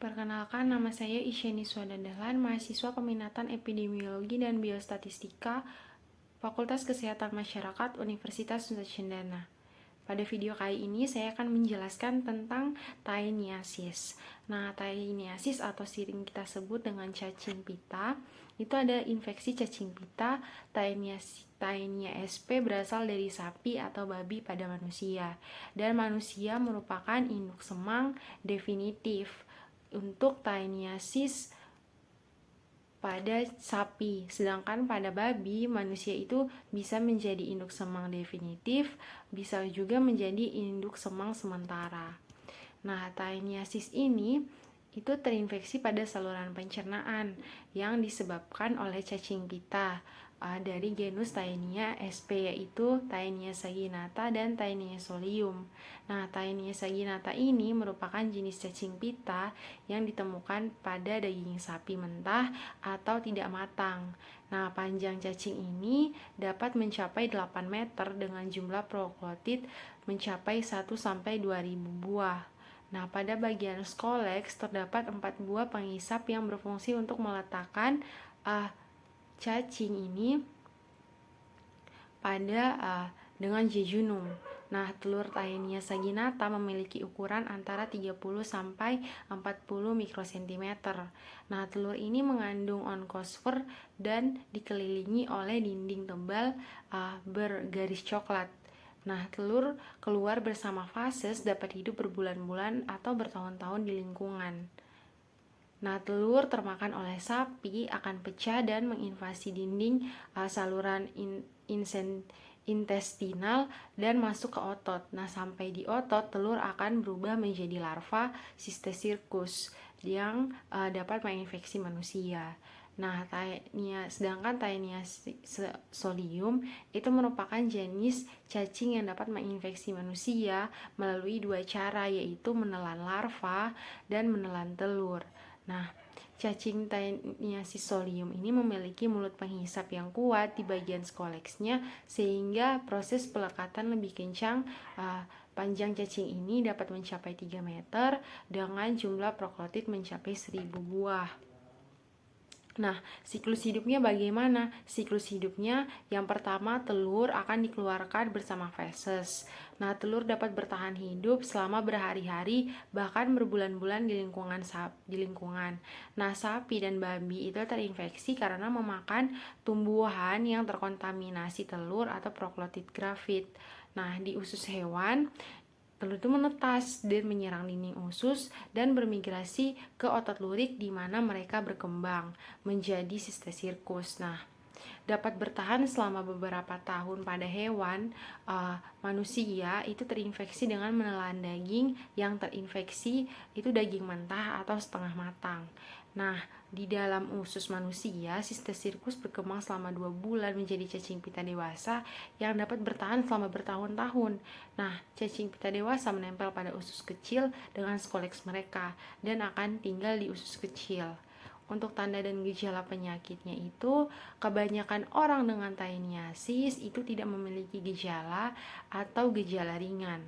Perkenalkan, nama saya Isyeni Swadadalan, mahasiswa peminatan Epidemiologi dan Biostatistika, Fakultas Kesehatan Masyarakat, Universitas Nusa Cendana. Pada video kali ini saya akan menjelaskan tentang taeniasis. Nah, taeniasis atau sering kita sebut dengan cacing pita, itu ada infeksi cacing pita. Taenia sp berasal dari sapi atau babi pada manusia, dan manusia merupakan induk semang definitif untuk taeniasis pada sapi. Sedangkan pada babi, manusia itu bisa menjadi induk semang definitif, bisa juga menjadi induk semang sementara. Nah, taeniasis ini itu terinfeksi pada saluran pencernaan yang disebabkan oleh cacing pita dari genus Taenia sp, yaitu Taenia saginata dan Taenia solium. Nah, Taenia saginata ini merupakan jenis cacing pita yang ditemukan pada daging sapi mentah atau tidak matang. Nah, panjang cacing ini dapat mencapai 8 meter dengan jumlah proklotid mencapai 1-2.000 buah. Nah, pada bagian skoleks terdapat 4 buah pengisap yang berfungsi untuk meletakkan cacing ini pada dengan jejunum. Nah, telur Taenia saginata memiliki ukuran antara 30-40 mikrosentimeter. Nah, telur ini mengandung onkosfer dan dikelilingi oleh dinding tebal bergaris coklat. Nah, telur keluar bersama fases dapat hidup berbulan-bulan atau bertahun-tahun di lingkungan. Nah, telur termakan oleh sapi akan pecah dan menginvasi dinding saluran intestinal dan masuk ke otot. Nah, sampai di otot, telur akan berubah menjadi larva Cystecircus yang dapat menginfeksi manusia. Nah, sedangkan Taenia solium itu merupakan jenis cacing yang dapat menginfeksi manusia melalui 2 cara, yaitu menelan larva dan menelan telur. Nah, cacing Taenia solium ini memiliki mulut penghisap yang kuat di bagian skoleksnya sehingga proses pelekatan lebih kencang. Panjang cacing ini dapat mencapai 3 meter dengan jumlah proklotid mencapai 1000 buah. Nah, siklus hidupnya bagaimana? Siklus hidupnya yang pertama, telur akan dikeluarkan bersama feses. Nah, telur dapat bertahan hidup selama berhari-hari bahkan berbulan-bulan di lingkungan. Nah, sapi dan babi itu terinfeksi karena memakan tumbuhan yang terkontaminasi telur atau proklotid grafit. Nah, di usus hewan, telur itu menetas dan menyerang dinding usus dan bermigrasi ke otot lurik di mana mereka berkembang menjadi Cystecircus. Nah, dapat bertahan selama beberapa tahun pada hewan. Manusia itu terinfeksi dengan menelan daging yang terinfeksi itu daging mentah atau setengah matang. Nah, di dalam usus manusia, Cystecircus berkembang selama 2 bulan menjadi cacing pita dewasa yang dapat bertahan selama bertahun-tahun. Nah, cacing pita dewasa menempel pada usus kecil dengan skoleks mereka dan akan tinggal di usus kecil. Untuk tanda dan gejala penyakitnya itu, kebanyakan orang dengan taeniasis itu tidak memiliki gejala atau gejala ringan.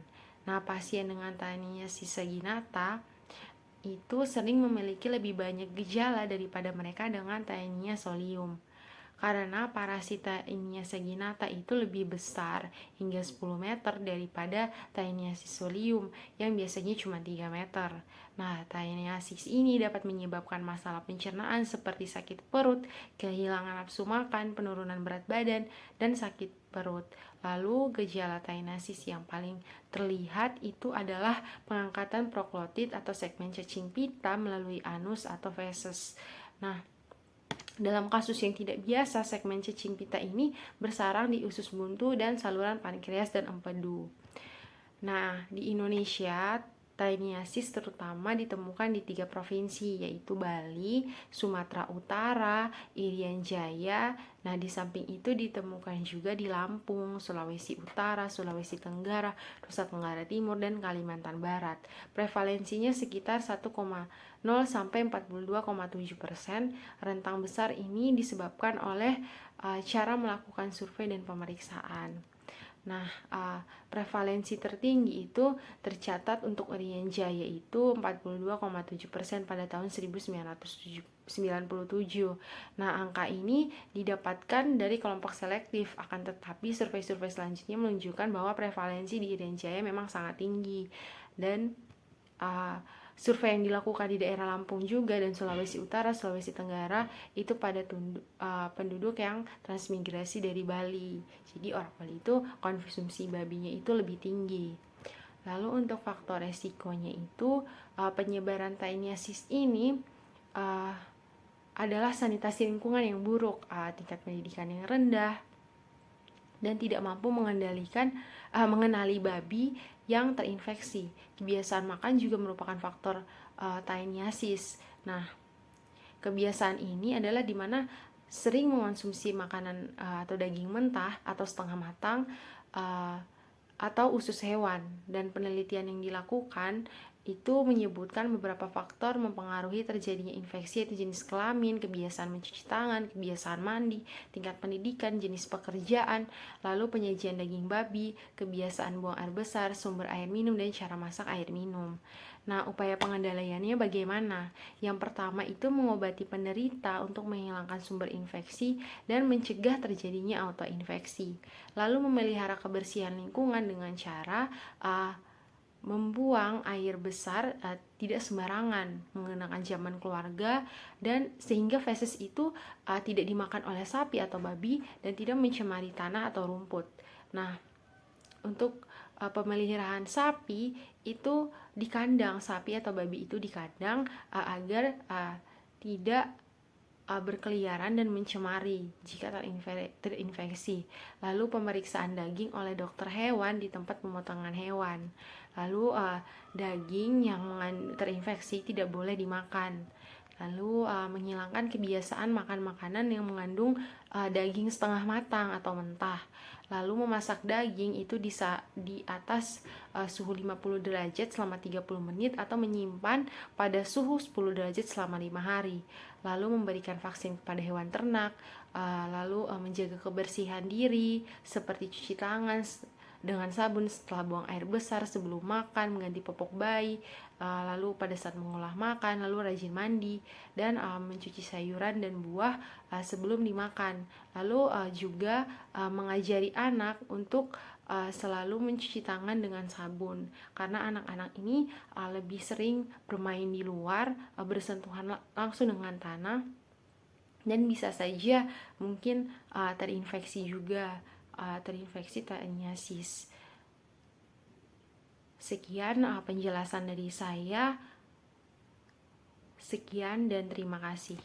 Nah, pasien dengan taeniasis saginata itu sering memiliki lebih banyak gejala daripada mereka dengan Taenia solium. Karena parasit Taenia saginata itu lebih besar hingga 10 meter daripada Taeniasis solium yang biasanya cuma 3 meter. Nah, Taeniasis ini dapat menyebabkan masalah pencernaan seperti sakit perut, kehilangan nafsu makan, penurunan berat badan, dan sakit perut. Lalu gejala taeniasis yang paling terlihat itu adalah pengangkatan proklotid atau segmen cacing pita melalui anus atau feses. Nah, dalam kasus yang tidak biasa, segmen cacing pita ini bersarang di usus buntu dan saluran pankreas dan empedu. Nah, di Indonesia, taeniasis terutama ditemukan di 3 provinsi, yaitu Bali, Sumatera Utara, Irian Jaya. Nah, di samping itu ditemukan juga di Lampung, Sulawesi Utara, Sulawesi Tenggara, Nusa Tenggara Timur, dan Kalimantan Barat. Prevalensinya sekitar 1,0-42,7%. Rentang besar ini disebabkan oleh cara melakukan survei dan pemeriksaan. Nah, prevalensi tertinggi itu tercatat untuk Irian Jaya itu 42,7% pada tahun 1997. Nah, angka ini didapatkan dari kelompok selektif, akan tetapi survei-survei selanjutnya menunjukkan bahwa prevalensi di Irian Jaya memang sangat tinggi. Dan survei yang dilakukan di daerah Lampung juga dan Sulawesi Utara, Sulawesi Tenggara itu pada penduduk yang transmigrasi dari Bali. Jadi orang Bali itu konsumsi babinya itu lebih tinggi. Lalu untuk faktor resikonya itu penyebaran Taeniasis ini adalah sanitasi lingkungan yang buruk, tingkat pendidikan yang rendah, dan tidak mampu mengenali babi yang terinfeksi. Kebiasaan makan juga merupakan faktor Taeniasis. Nah, kebiasaan ini adalah dimana sering mengonsumsi makanan atau daging mentah atau setengah matang atau usus hewan, dan penelitian yang dilakukan itu menyebutkan beberapa faktor mempengaruhi terjadinya infeksi, yaitu jenis kelamin, kebiasaan mencuci tangan, kebiasaan mandi, tingkat pendidikan, jenis pekerjaan, lalu penyajian daging babi, kebiasaan buang air besar, sumber air minum, dan cara masak air minum. Nah, upaya pengendaliannya bagaimana? Yang pertama itu mengobati penderita untuk menghilangkan sumber infeksi dan mencegah terjadinya autoinfeksi. Lalu memelihara kebersihan lingkungan dengan cara membuang air besar tidak sembarangan, menggunakan zaman keluarga, dan sehingga feses itu tidak dimakan oleh sapi atau babi dan tidak mencemari tanah atau rumput. Nah, untuk pemeliharaan sapi itu di kandang, sapi atau babi itu di kandang agar tidak berkeliaran dan mencemari jika terinfeksi. Lalu pemeriksaan daging oleh dokter hewan di tempat pemotongan hewan. Lalu daging yang terinfeksi tidak boleh dimakan. Lalu menghilangkan kebiasaan makan makanan yang mengandung daging setengah matang atau mentah. Lalu memasak daging itu di atas suhu 50 derajat selama 30 menit atau menyimpan pada suhu 10 derajat selama 5 hari. Lalu memberikan vaksin kepada hewan ternak, lalu menjaga kebersihan diri seperti cuci tangan dengan sabun setelah buang air besar, sebelum makan, mengganti popok bayi, lalu pada saat mengolah makan, lalu rajin mandi, dan mencuci sayuran dan buah sebelum dimakan. Lalu juga mengajari anak untuk selalu mencuci tangan dengan sabun, karena anak-anak ini lebih sering bermain di luar, bersentuhan langsung dengan tanah, dan bisa saja mungkin terinfeksi juga, terinfeksi Taeniasis. Sekian penjelasan dari saya. Sekian dan terima kasih.